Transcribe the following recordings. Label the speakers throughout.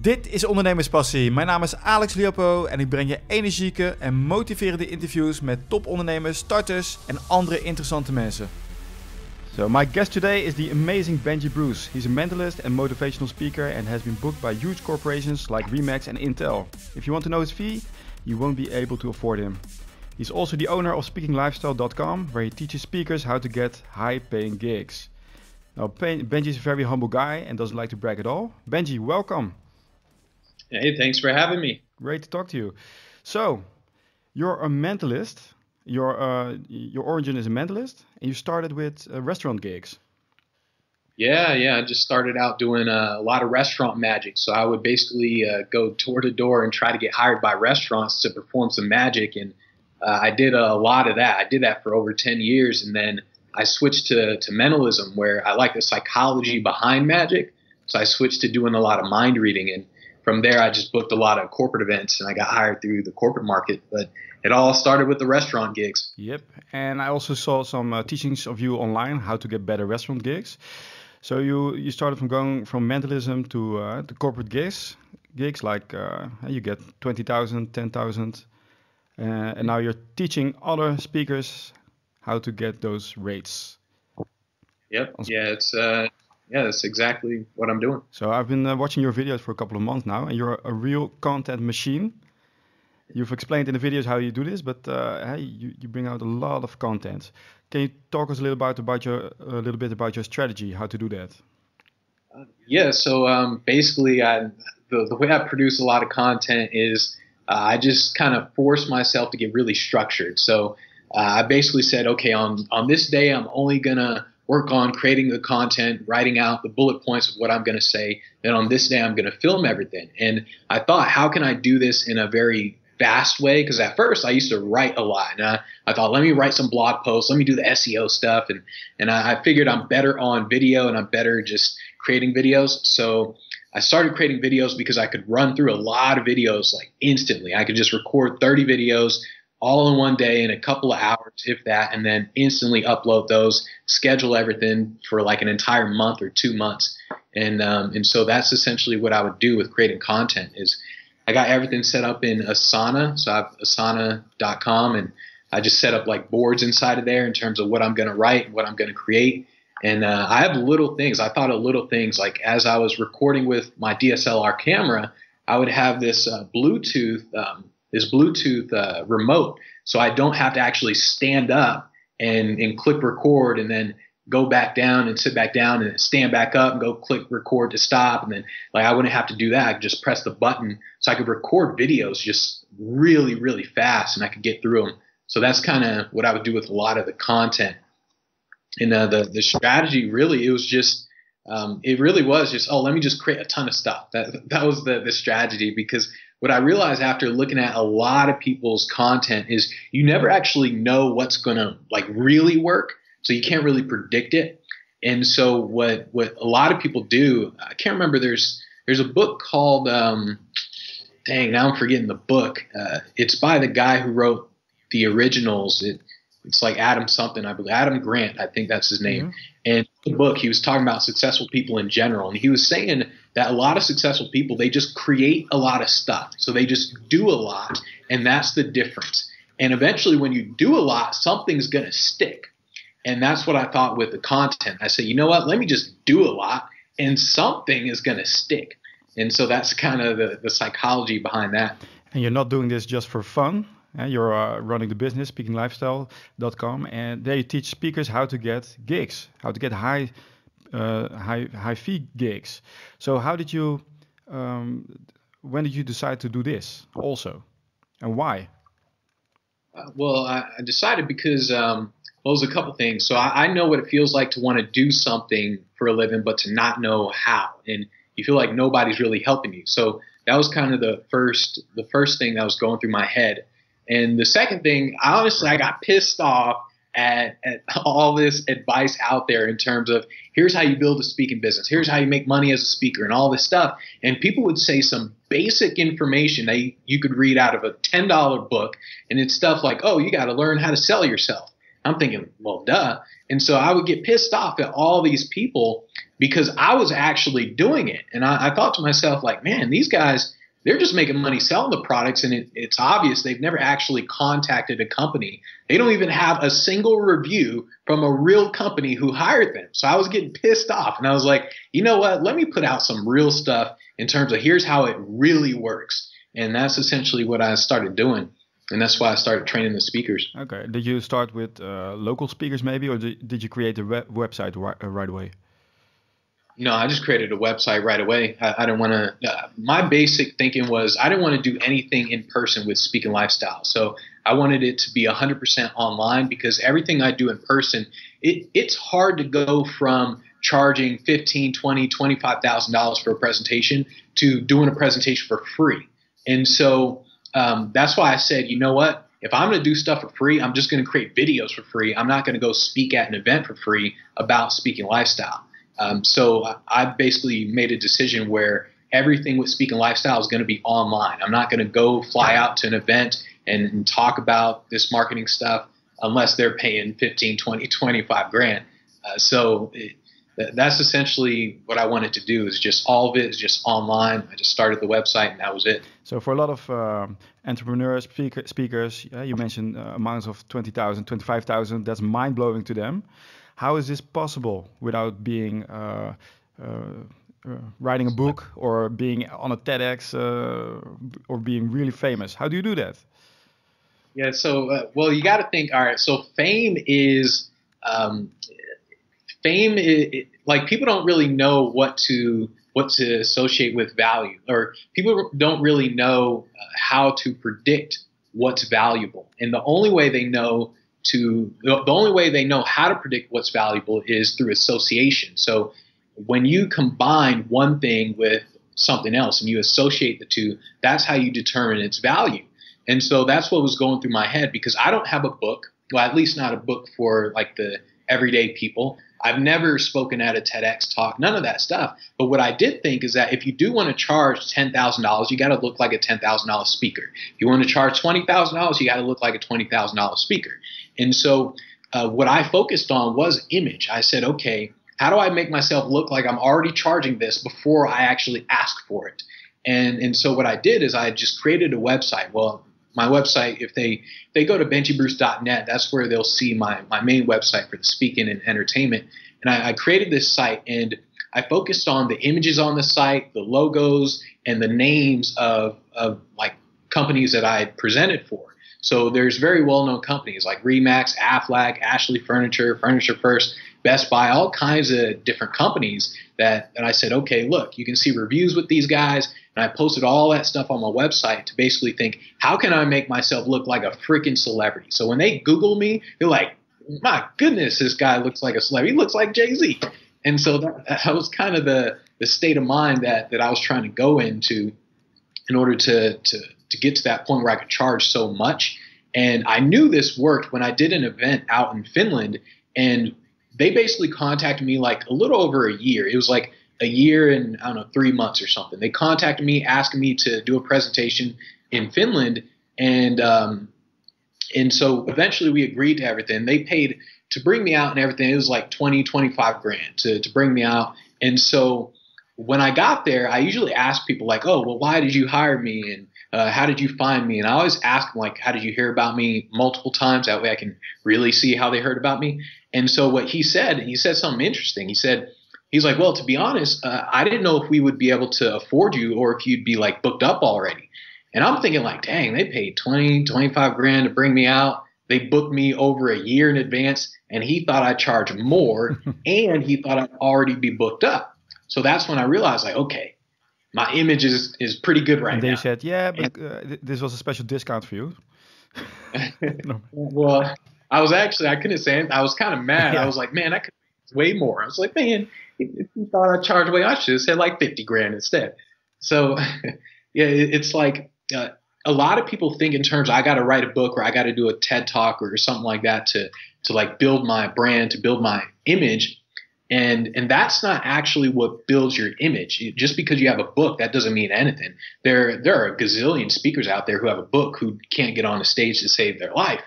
Speaker 1: Dit is Ondernemerspassie. Mijn naam is Alexliehappo en ik breng je energieke en motiverende interviews met topondernemers, starters en andere interessante mensen. So my guest today is the amazing Benji Bruce. He's a mentalist and motivational speaker and has been booked by huge corporations like Remax and Intel. If you want to know his fee, you won't be able to afford him. He's also the owner of speakinglifestyle.com, where he teaches speakers how to get high-paying gigs. Now, Benji is a very humble guy and doesn't like to brag at all. Benji, welcome.
Speaker 2: Hey, thanks for having me.
Speaker 1: Great to talk to you. So, you're a mentalist. Your origin is a mentalist, and you started with restaurant gigs.
Speaker 2: Yeah. I just started out doing a lot of restaurant magic. So I would basically go door to door and try to get hired by restaurants to perform some magic. And I did a lot of that. I did that for over 10 years. And then I switched to mentalism, where I like the psychology behind magic. So I switched to doing a lot of mind reading. And from there, I just booked a lot of corporate events, and I got hired through the corporate market. But it all started with the restaurant gigs.
Speaker 1: Yep. And I also saw some teachings of you online, how to get better restaurant gigs. So you started from going from mentalism to corporate gigs like you get 20,000, 10,000. And now you're teaching other speakers how to get those rates.
Speaker 2: Yep. Yeah, that's exactly what I'm doing.
Speaker 1: So I've been watching your videos for a couple of months now, and you're a real content machine. You've explained in the videos how you do this, but you bring out a lot of content. Can you talk us a little bit about your strategy, how to do that?
Speaker 2: So basically, the way I produce a lot of content is I just kind of force myself to get really structured. So I basically said, okay, on this day, I'm only gonna work on creating the content, writing out the bullet points of what I'm going to say. And on this day, I'm going to film everything. And I thought, how can I do this in a very fast way? Because at first I used to write a lot. And I thought, let me write some blog posts. Let me do the SEO stuff. And I figured I'm better on video and I'm better just creating videos. So I started creating videos because I could run through a lot of videos like instantly. I could just record 30 videos all in one day in a couple of hours, if that, and then instantly upload those, schedule everything for like an entire month or 2 months. And so that's essentially what I would do with creating content is I got everything set up in Asana. So I have asana.com, and I just set up like boards inside of there in terms of what I'm going to write, what I'm going to create. And I have little things. I thought of little things like as I was recording with my DSLR camera, I would have this Bluetooth remote, so I don't have to actually stand up and click record and then go back down and sit back down and stand back up and go click record to stop. And then like I wouldn't have to do that. I could just press the button, so I could record videos just really, really fast, and I could get through them. So that's kind of what I would do with a lot of the content. And the strategy really, it really was just, let me just create a ton of stuff. That was the strategy, because what I realized after looking at a lot of people's content is you never actually know what's going to like really work. So you can't really predict it. And so what a lot of people do, I can't remember, there's a book called, now I'm forgetting the book. It's by the guy who wrote the originals. It's like Adam something, I believe, Adam Grant, I think that's his name. Mm-hmm. And in the book, he was talking about successful people in general. And he was saying that a lot of successful people, they just create a lot of stuff. So they just do a lot, and that's the difference. And eventually when you do a lot, something's going to stick. And that's what I thought with the content. I said, you know what, let me just do a lot, and something is going to stick. And so that's kind of the psychology behind that.
Speaker 1: And you're not doing this just for fun. You're running the business, speakinglifestyle.com, and there you teach speakers how to get gigs, how to get high fee gigs. So how did you, when did you decide to do this also, and why?
Speaker 2: I decided because it was a couple things. So I know what it feels like to want to do something for a living, but to not know how, and you feel like nobody's really helping you. So that was kind of the first thing that was going through my head. And the second thing, honestly, I got pissed off at all this advice out there in terms of here's how you build a speaking business, here's how you make money as a speaker and all this stuff. And people would say some basic information that you could read out of a $10 book, and it's stuff like, oh, you got to learn how to sell yourself. I'm thinking, well, duh. And so I would get pissed off at all these people because I was actually doing it. And I thought to myself, like, man, these guys, they're just making money selling the products. And it's obvious they've never actually contacted a company. They don't even have a single review from a real company who hired them. So I was getting pissed off. And I was like, you know what? Let me put out some real stuff in terms of here's how it really works. And that's essentially what I started doing. And that's why I started training the speakers.
Speaker 1: Okay. Did you start with local speakers maybe, or did you create a website right away?
Speaker 2: No, I just created a website right away. I didn't want to my basic thinking was I didn't want to do anything in person with Speak and Lifestyle. So I wanted it to be 100% online, because everything I do in person, it's hard to go from charging $15,000, $20,000, $25,000 for a presentation to doing a presentation for free. And so that's why I said, you know what? If I'm going to do stuff for free, I'm just going to create videos for free. I'm not going to go speak at an event for free about speaking lifestyle. So I basically made a decision where everything with Speak and Lifestyle is going to be online. I'm not going to go fly out to an event and talk about this marketing stuff unless they're paying 15, 20, 25 grand. So that's essentially what I wanted to do, is just all of it is just online. I just started the website and that was it.
Speaker 1: So for a lot of entrepreneurs, speakers, you mentioned amounts of 20,000, 25,000, that's mind-blowing to them. How is this possible without being writing a book or being on a TEDx or being really famous? How do you do that?
Speaker 2: Yeah, so well, you got to think. All right, so fame is like, people don't really know what to associate with value, or people don't really know how to predict what's valuable, and the only way they know how to predict what's valuable is through association. So when you combine one thing with something else and you associate the two, that's how you determine its value. And so that's what was going through my head, because I don't have a book, well, at least not a book for like the everyday people. I've never spoken at a TEDx talk, none of that stuff. But what I did think is that if you do want to charge $10,000, you got to look like a $10,000 speaker. If you want to charge $20,000, you got to look like a $20,000 speaker. And so what I focused on was image. I said, okay, how do I make myself look like I'm already charging this before I actually ask for it? And so what I did is I just created a website. Well, my website, if they go to benjibruce.net, that's where they'll see my main website for the speaking and entertainment. And I created this site, and I focused on the images on the site, the logos, and the names of like companies that I had presented for. So there's very well-known companies like Remax, Aflac, Ashley Furniture, Furniture First, Best Buy, all kinds of different companies that I said, okay, look, you can see reviews with these guys. And I posted all that stuff on my website to basically think, how can I make myself look like a freaking celebrity? So when they Google me, they're like, my goodness, this guy looks like a celebrity. He looks like Jay-Z. And so that was kind of the state of mind that I was trying to go into in order to get to that point where I could charge so much. And I knew this worked when I did an event out in Finland, and they basically contacted me like a little over a year. It was like a year and, I don't know, 3 months or something. They contacted me asking me to do a presentation in Finland. And so eventually we agreed to everything. They paid to bring me out and everything. It was like 20, 25 grand to bring me out. And so when I got there, I usually ask people like, oh, well, why did you hire me? And how did you find me? And I always ask them, like, how did you hear about me multiple times? That way I can really see how they heard about me. And so what he said something interesting. He's like, well, to be honest, I didn't know if we would be able to afford you or if you'd be like booked up already. And I'm thinking like, dang, they paid 20, 25 grand to bring me out. They booked me over a year in advance, and he thought I'd charge more and he thought I'd already be booked up. So that's when I realized, like, okay, my image is pretty good right now.
Speaker 1: And they said, yeah, but this was a special discount for you.
Speaker 2: No. Well, I couldn't say anything. I was kind of mad. Yeah. I was like, man, I could way more. I was like, man, if you thought I'd charge way, I should have said like 50 grand instead. So yeah, it's like a lot of people think in terms of I got to write a book or I got to do a TED talk or something like that to like build my brand, to build my image. And that's not actually what builds your image. Just because you have a book, that doesn't mean anything. There are a gazillion speakers out there who have a book who can't get on a stage to save their life.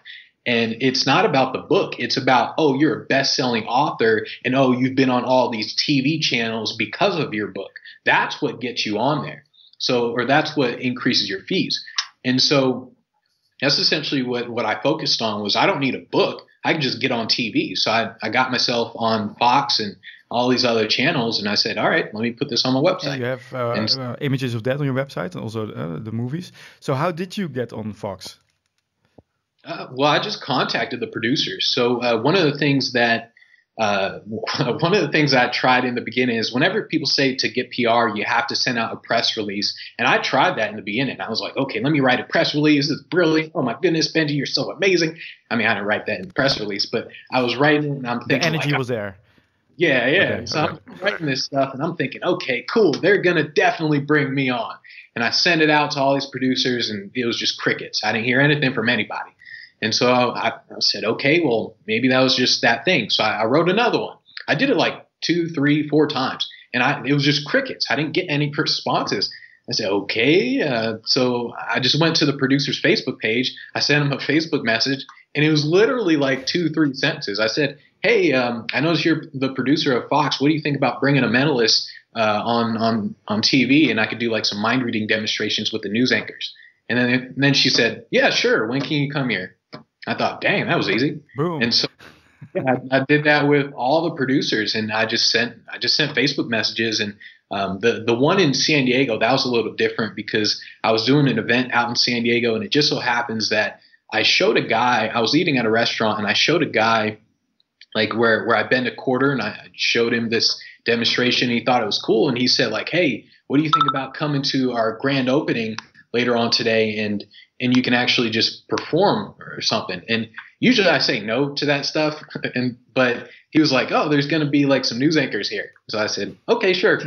Speaker 2: And it's not about the book. It's about, oh, you're a best-selling author, and oh, you've been on all these TV channels because of your book. That's what gets you on there. So, or that's what increases your fees. And so that's essentially what I focused on was I don't need a book. I can just get on TV. So I got myself on Fox and all these other channels, and I said, all right, let me put this on my website.
Speaker 1: And you have images of that on your website and also the movies. So how did you get on Fox?
Speaker 2: Well, I just contacted the producers. So one of the things that I tried in the beginning is whenever people say to get PR, you have to send out a press release. And I tried that in the beginning. I was like, okay, let me write a press release. This is brilliant. Oh my goodness, Benji, you're so amazing. I mean, I didn't write that in the press release, but I was writing and I'm thinking
Speaker 1: the energy was there.
Speaker 2: Yeah. Okay, so I'm writing this stuff and I'm thinking, okay, cool. They're going to definitely bring me on. And I sent it out to all these producers and it was just crickets. I didn't hear anything from anybody. And so I said, okay, well, maybe that was just that thing. So I wrote another one. I did it like 2, 3, 4 times. And it was just crickets. I didn't get any responses. I said, okay. So I just went to the producer's Facebook page. I sent him a Facebook message. And it was literally like 2, 3 sentences. I said, hey, I noticed you're the producer of Fox. What do you think about bringing a mentalist on TV? And I could do like some mind reading demonstrations with the news anchors. And then she said, yeah, sure. When can you come here? I thought, dang, that was easy.
Speaker 1: Boom.
Speaker 2: And so I did that with all the producers, and I just sent Facebook messages. And the one in San Diego, that was a little different because I was doing an event out in San Diego, and it just so happens that I showed a guy. I was eating at a restaurant, and I showed a guy like where I bend a quarter, and I showed him this demonstration. And he thought it was cool, and he said like, hey, what do you think about coming to our grand opening later on today, and you can actually just perform or something. And usually I say no to that stuff. But he was like, oh, there's going to be like some news anchors here. So I said, okay, sure.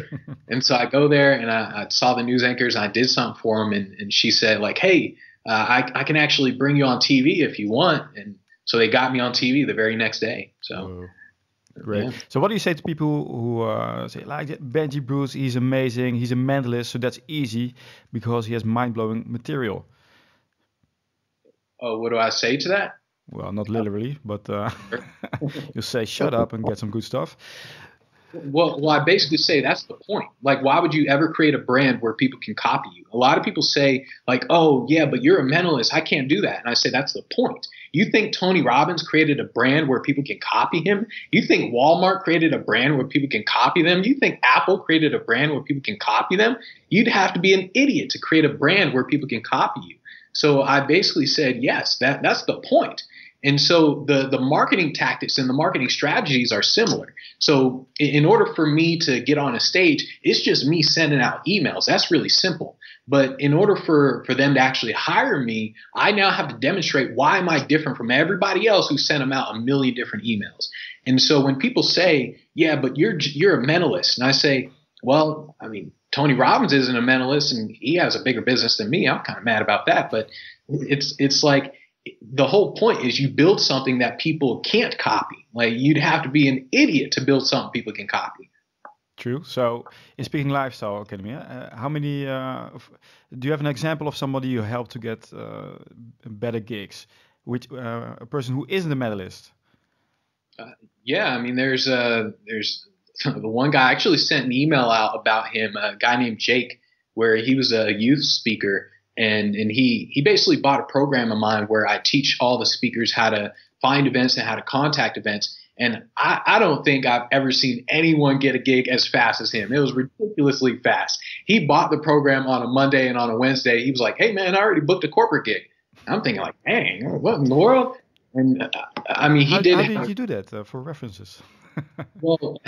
Speaker 2: And so I go there and I saw the news anchors and I did something for them. And she said like, hey, I can actually bring you on TV if you want. And so they got me on TV the very next day. So.
Speaker 1: Whoa. Great.
Speaker 2: Yeah.
Speaker 1: So what do you say to people who say, like, Benji Bruce, he's amazing, he's a mentalist, so that's easy because he has mind-blowing material?
Speaker 2: Oh, what do I say to that?
Speaker 1: Well, not literally, but you say, shut up and get some good stuff.
Speaker 2: Well, I basically say that's the point. Like, why would you ever create a brand where people can copy you? A lot of people say, like, oh, yeah, but you're a mentalist. I can't do that. And I say, that's the point. You think Tony Robbins created a brand where people can copy him? You think Walmart created a brand where people can copy them? You think Apple created a brand where people can copy them? You'd have to be an idiot to create a brand where people can copy you. So I basically said, yes, that's the point. And so the marketing tactics and the marketing strategies are similar. So in order for me to get on a stage, it's just me sending out emails. That's really simple. But in order for them to actually hire me, I now have to demonstrate why am I different from everybody else who sent them out a million different emails. And so when people say, yeah, but you're a mentalist, and I say, well, I mean, Tony Robbins isn't a mentalist and he has a bigger business than me. I'm kind of mad about that. But it's like, the whole point is you build something that people can't copy. Like, you'd have to be an idiot to build something people can copy.
Speaker 1: True. So in Speaking Lifestyle Academy, how many, do you have an example of somebody you helped to get better gigs? Which a person who isn't a medalist?
Speaker 2: Yeah, I mean, there's the one guy. I actually sent an email out about him, a guy named Jake, where he was a youth speaker. And he basically bought a program of mine where I teach all the speakers how to find events and how to contact events. And I don't think I've ever seen anyone get a gig as fast as him. It was ridiculously fast. He bought the program on a Monday, and on a Wednesday, he was like, hey, man, I already booked a corporate gig. I'm thinking like, dang, what in the world? And I mean,
Speaker 1: How did you do that for references?
Speaker 2: Well,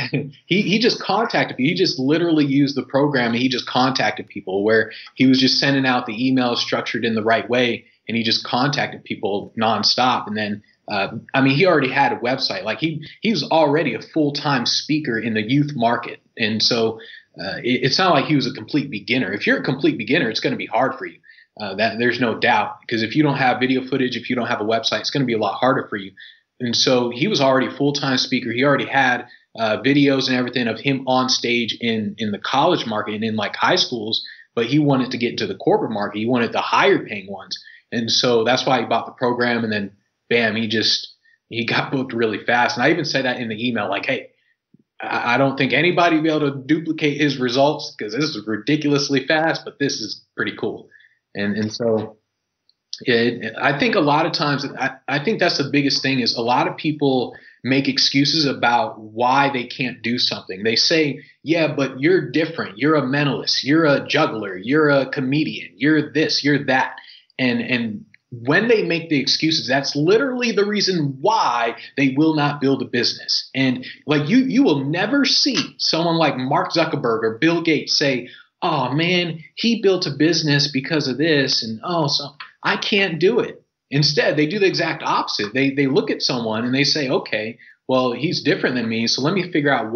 Speaker 2: he just contacted me. He just literally used the program and he just contacted people, where he was just sending out the emails structured in the right way, and he just contacted people nonstop. And then, I mean, he already had a website. Like he was already a full-time speaker in the youth market. And so it's not like he was a complete beginner. If you're a complete beginner, it's going to be hard for you. That there's no doubt, because if you don't have video footage, if you don't have a website, it's going to be a lot harder for you. And so he was already a full-time speaker. He already had videos and everything of him on stage in the college market and in like high schools, but he wanted to get into the corporate market. He wanted the higher paying ones. And so that's why he bought the program. And then bam, he got booked really fast. And I even said that in the email, like, hey, I don't think anybody will be able to duplicate his results because this is ridiculously fast, but this is pretty cool. And so I think a lot of times, I think that's the biggest thing is a lot of people make excuses about why they can't do something. They say, yeah, but you're different. You're a mentalist. You're a juggler. You're a comedian. You're this, you're that. And when they make the excuses, that's literally the reason why they will not build a business. And like you will never see someone like Mark Zuckerberg or Bill Gates say, oh man, he built a business because of this. And so I can't do it. Instead, they do the exact opposite. They look at someone and they say, okay, well, he's different than me. So let me figure out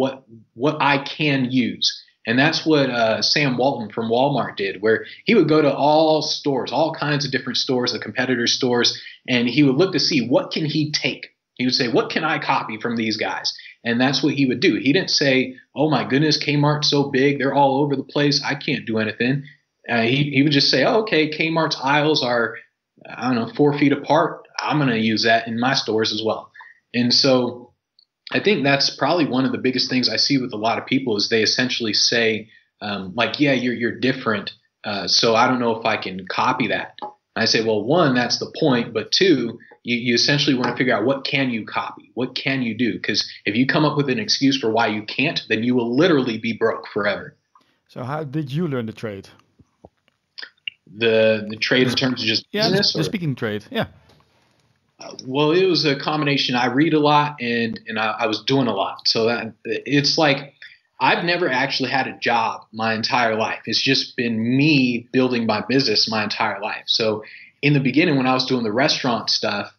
Speaker 2: what I can use. And that's what Sam Walton from Walmart did, where he would go to all stores, all kinds of different stores, the competitor stores, and he would look to see what can he take. He would say, what can I copy from these guys? And that's what he would do. He didn't say, oh, my goodness, Kmart's so big. They're all over the place. I can't do anything. He would just say, oh, okay, Kmart's aisles are, 4 feet apart. I'm going to use that in my stores as well. And so I think that's probably one of the biggest things I see with a lot of people is they essentially say, yeah, you're different. So I don't know if I can copy that. And I say, well, one, that's the point. But two, you essentially want to figure out what can you copy? What can you do? Because if you come up with an excuse for why you can't, then you will literally be broke forever.
Speaker 1: So how did you learn the trade?
Speaker 2: The trade in terms of just business?
Speaker 1: The speaking trade, yeah.
Speaker 2: Well, it was a combination. I read a lot and I was doing a lot. So that it's like I've never actually had a job my entire life. It's just been me building my business my entire life. So in the beginning, when I was doing the restaurant stuff,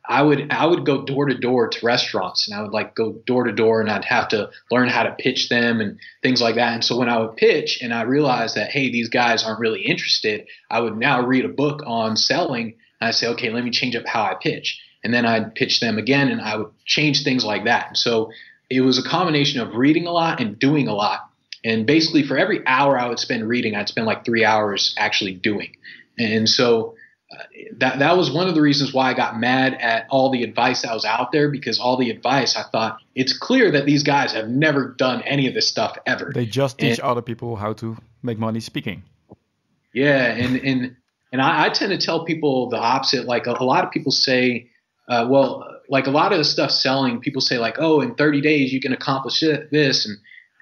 Speaker 2: I would go door to door to restaurants, and I would like go door to door, and I'd have to learn how to pitch them and things like that. And so when I would pitch and I realized that, hey, these guys aren't really interested, I would now read a book on selling. And I say, okay, let me change up how I pitch. And then I'd pitch them again, and I would change things like that. So it was a combination of reading a lot and doing a lot. And basically for every hour I would spend reading, I'd spend like 3 hours actually doing. And so that was one of the reasons why I got mad at all the advice that was out there, because all the advice, I thought, it's clear that these guys have never done any of this stuff ever.
Speaker 1: They just teach other people how to make money speaking.
Speaker 2: Yeah, and I tend to tell people the opposite. Like a lot of people say, like a lot of the stuff selling, people say like, oh, in 30 days you can accomplish this.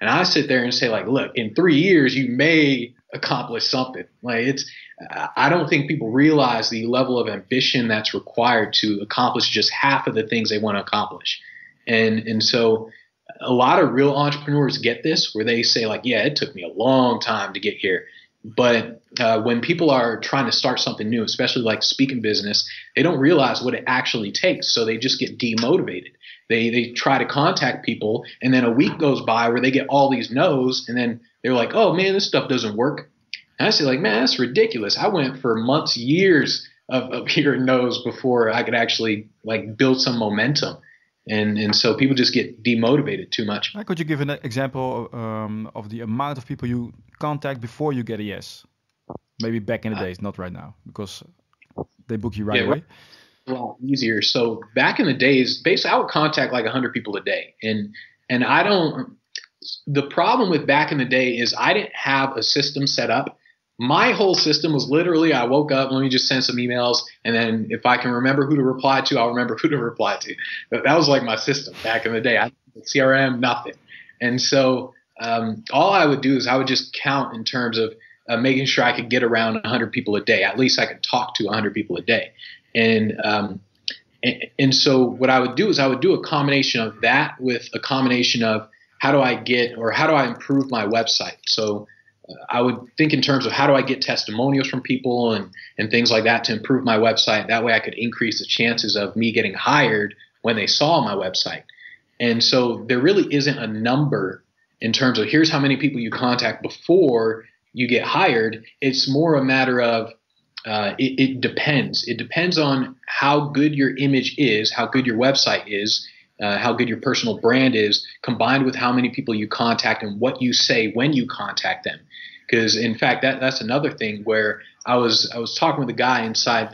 Speaker 2: And I sit there and say like, look, in 3 years you may accomplish something. Like I don't think people realize the level of ambition that's required to accomplish just half of the things they want to accomplish. And so a lot of real entrepreneurs get this, where they say like, yeah, it took me a long time to get here. But when people are trying to start something new, especially like speaking business, they don't realize what it actually takes. So they just get demotivated. They try to contact people, and then a week goes by where they get all these no's, and then they're like, oh man, this stuff doesn't work. And I say like, man, that's ridiculous. I went for months, years of hearing no's before I could actually like build some momentum. And so people just get demotivated too much.
Speaker 1: Could you give an example of the amount of people you contact before you get a yes? Maybe back in the days, not right now, because they book you right away.
Speaker 2: A lot easier. So back in the days, basically I would contact like 100 people a day. And I don't, the problem with back in the day is I didn't have a system set up. My whole system was literally, I woke up, let me just send some emails, and then if I can remember who to reply to, I'll remember who to reply to. But that was like my system back in the day. I didn't CRM, nothing. And so all I would do is I would just count in terms of making sure I could get around 100 people a day. At least I could talk to 100 people a day. And so what I would do is I would do a combination of that with a combination of how do I improve my website? So I would think in terms of how do I get testimonials from people and things like that to improve my website. That way I could increase the chances of me getting hired when they saw my website. And so there really isn't a number in terms of here's how many people you contact before you get hired. It's more a matter of it depends. It depends on how good your image is, how good your website is, how good your personal brand is, combined with how many people you contact and what you say when you contact them. Because in fact, that's another thing where I was talking with a guy inside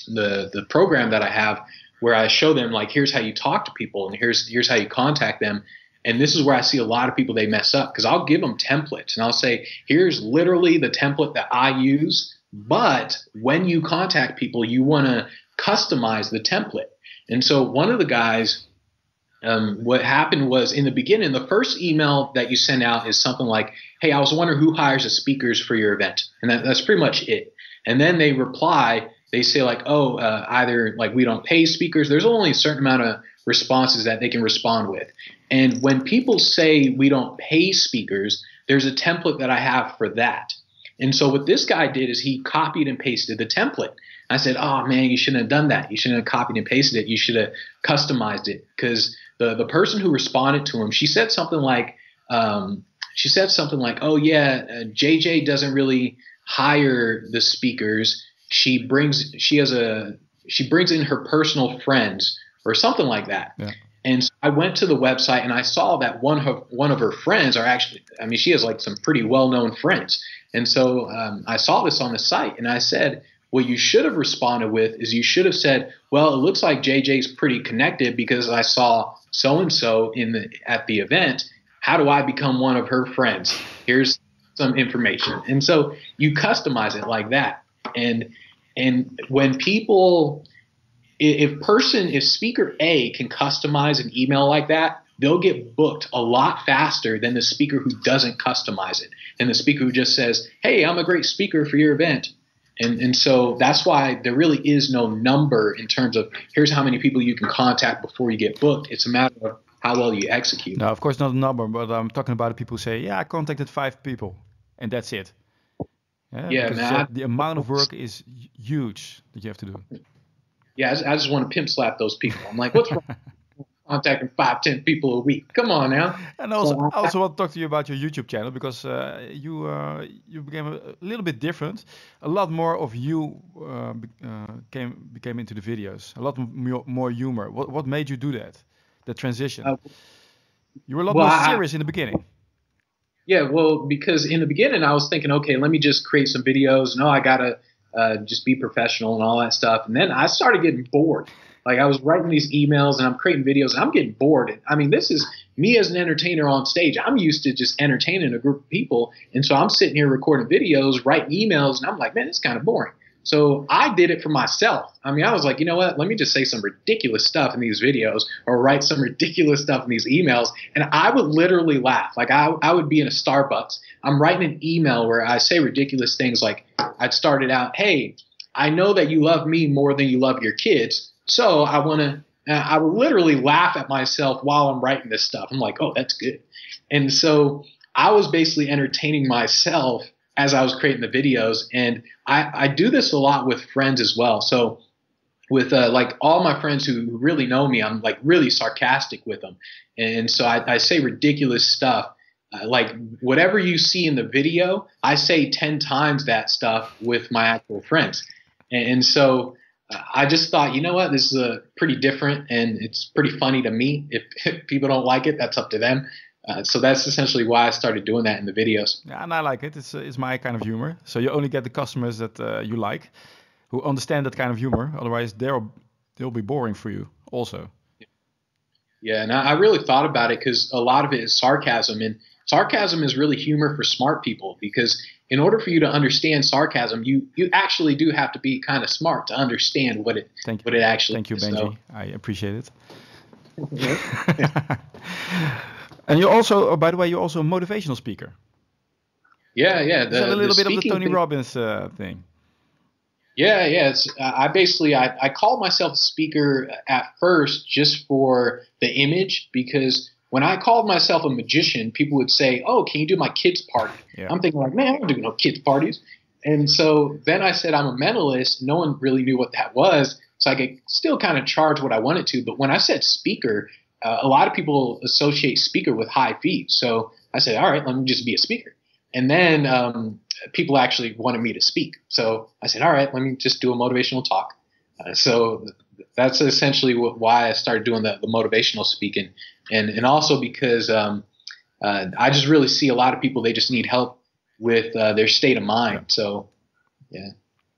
Speaker 2: the program that I have where I show them like, here's how you talk to people and here's how you contact them. And this is where I see a lot of people, they mess up because I'll give them templates and I'll say, here's literally the template that I use. But when you contact people, you want to customize the template. And so one of the guys, what happened was in the beginning, the first email that you send out is something like, hey, I was wondering who hires the speakers for your event. And that's pretty much it. And then they reply, they say like, oh, either like we don't pay speakers. There's only a certain amount of responses that they can respond with. And when people say we don't pay speakers, there's a template that I have for that. And so what this guy did is he copied and pasted the template. I said, oh man, you shouldn't have done that. You shouldn't have copied and pasted it. You should have customized it. Because the person who responded to him, she said something like, oh yeah, JJ doesn't really hire the speakers. She brings in her personal friends or something like that. Yeah. And so I went to the website and I saw that one of her friends are actually, I mean, she has like some pretty well-known friends. And so I saw this on the site and I said, what you should have responded with is you should have said, well, it looks like JJ's pretty connected because I saw so-and-so at the event. How do I become one of her friends? Here's some information. And so you customize it like that. And when people, if speaker A can customize an email like that, they'll get booked a lot faster than the speaker who doesn't customize it. And the speaker who just says, hey, I'm a great speaker for your event. And so that's why there really is no number in terms of here's how many people you can contact before you get booked. It's a matter of how well you execute.
Speaker 1: No, of course not a number, but I'm talking about people who say, yeah, I contacted 5 people and that's it. Yeah, man. The amount of work is huge that you have to do.
Speaker 2: Yeah, I just want to pimp slap those people. I'm like, what's wrong? Contacting 5-10 people a week. Come on now.
Speaker 1: And also, I also want to talk to you about your YouTube channel because you became a little bit different. A lot more of you became into the videos. A lot more humor. What made you do that? The transition. You were a lot more serious in the beginning.
Speaker 2: Yeah, well, because in the beginning I was thinking, okay, let me just create some videos. No, I gotta just be professional and all that stuff. And then I started getting bored. Like I was writing these emails and I'm creating videos and I'm getting bored. I mean, this is me as an entertainer on stage. I'm used to just entertaining a group of people. And so I'm sitting here recording videos, writing emails, and I'm like, man, it's kind of boring. So I did it for myself. I mean, I was like, you know what? Let me just say some ridiculous stuff in these videos or write some ridiculous stuff in these emails. And I would literally laugh. Like I would be in a Starbucks. I'm writing an email where I say ridiculous things like I'd started out, hey, I know that you love me more than you love your kids. So I would literally laugh at myself while I'm writing this stuff. I'm like, oh, that's good. And so I was basically entertaining myself as I was creating the videos. And I do this a lot with friends as well. So with like all my friends who really know me, I'm like really sarcastic with them. And so I say ridiculous stuff. Like whatever you see in the video, I say 10 times that stuff with my actual friends. And so I just thought, you know what, this is pretty different and it's pretty funny to me. If people don't like it, that's up to them. So that's essentially why I started doing that in the videos.
Speaker 1: Yeah, and I like it. It's my kind of humor. So you only get the customers that you like, who understand that kind of humor. Otherwise, they'll be boring for you also.
Speaker 2: Yeah, and I really thought about it because a lot of it is sarcasm. And sarcasm is really humor for smart people because in order for you to understand sarcasm, you actually do have to be kind of smart to understand what it actually is.
Speaker 1: Thank you, Benji. So. I appreciate it. And you're also, by the way, you're also a motivational speaker.
Speaker 2: Yeah.
Speaker 1: It's a little bit of the Tony Robbins thing.
Speaker 2: Yeah. I called myself a speaker at first just for the image because when I called myself a magician, people would say, oh, can you do my kids' party? Yeah. I'm thinking like, man, I don't do no kids' parties. And so then I said I'm a mentalist. No one really knew what that was. So I could still kind of charge what I wanted to. But when I said speaker, a lot of people associate speaker with high fees. So I said, all right, let me just be a speaker. And then people actually wanted me to speak. So I said, all right, let me just do a motivational talk. So that's essentially why I started doing the motivational speaking. And also because I just really see a lot of people, they just need help with their state of mind. So, yeah.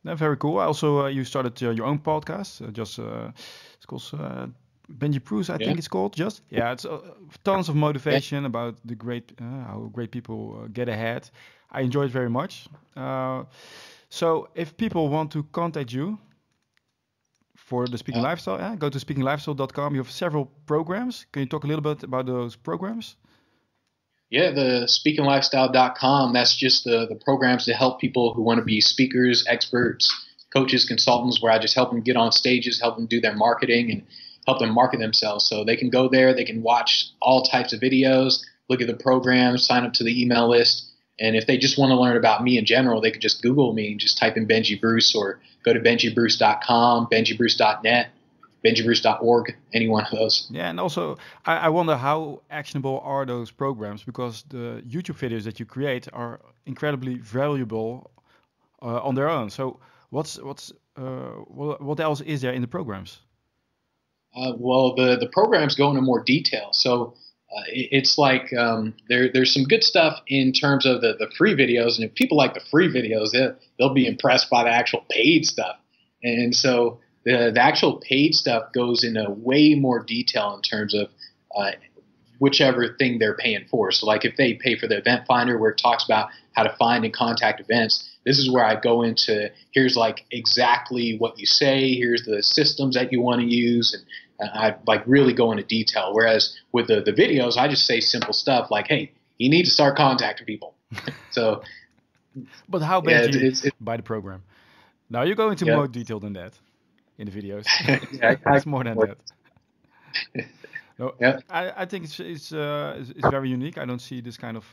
Speaker 1: Very cool. Also, you started your own podcast. It's called Benji Bruce, I think it's called. It's tons of motivation about the how great people get ahead. I enjoy it very much. So, if people want to contact you for the Speaking Lifestyle, go to speakinglifestyle.com. You have several programs. Can you talk a little bit about those programs?
Speaker 2: Yeah, the speakinglifestyle.com, that's just the programs to help people who want to be speakers, experts, coaches, consultants, where I just help them get on stages, help them do their marketing, and help them market themselves. So they can go there, they can watch all types of videos, look at the programs, sign up to the email list. And if they just want to learn about me in general, they could just Google me and just type in Benji Bruce, or go to benjibruce.com, benjibruce.net, benjibruce.org, any one of those.
Speaker 1: Yeah, and also I wonder how actionable are those programs, because the YouTube videos that you create are incredibly valuable on their own. So what else is there in the programs?
Speaker 2: Well, the programs go into more detail. So it's like there's some good stuff in terms of the free videos. And if people like the free videos, they'll be impressed by the actual paid stuff. And so the actual paid stuff goes into way more detail in terms of whichever thing they're paying for. So like if they pay for the event finder, where it talks about how to find and contact events, this is where I go into, here's like exactly what you say, here's the systems that you want to use, and I like really go into detail. Whereas with the videos, I just say simple stuff like, hey, you need to start contacting people. So,
Speaker 1: but how bad you buy the program? Now you go into more detail than that in the videos. It's more than that. No, I think it's very unique. I don't see this kind of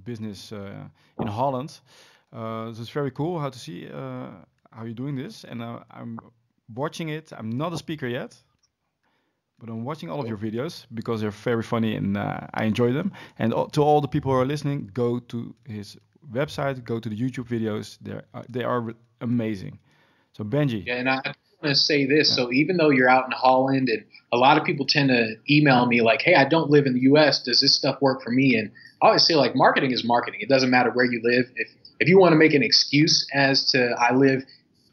Speaker 1: business in Holland. So it's very cool how to see how you're doing this. And I'm watching it. I'm not a speaker yet, but I'm watching all of your videos because they're very funny and I enjoy them. And to all the people who are listening, go to his website, go to the YouTube videos. They are amazing. So Benji.
Speaker 2: Yeah, and I want to say this. So even though you're out in Holland, and a lot of people tend to email me like, hey, I don't live in the U.S. Does this stuff work for me? And I always say, like, marketing is marketing. It doesn't matter where you live. If you want to make an excuse as to I live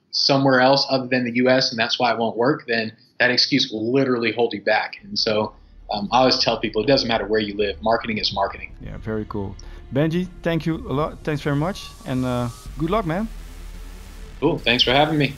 Speaker 2: somewhere else other than the U.S. and that's why it won't work, then that excuse will literally hold you back. And so I always tell people it doesn't matter where you live. Marketing is marketing.
Speaker 1: Yeah, very cool. Benji, thank you a lot. Thanks very much. And good luck, man.
Speaker 2: Cool. Thanks for having me.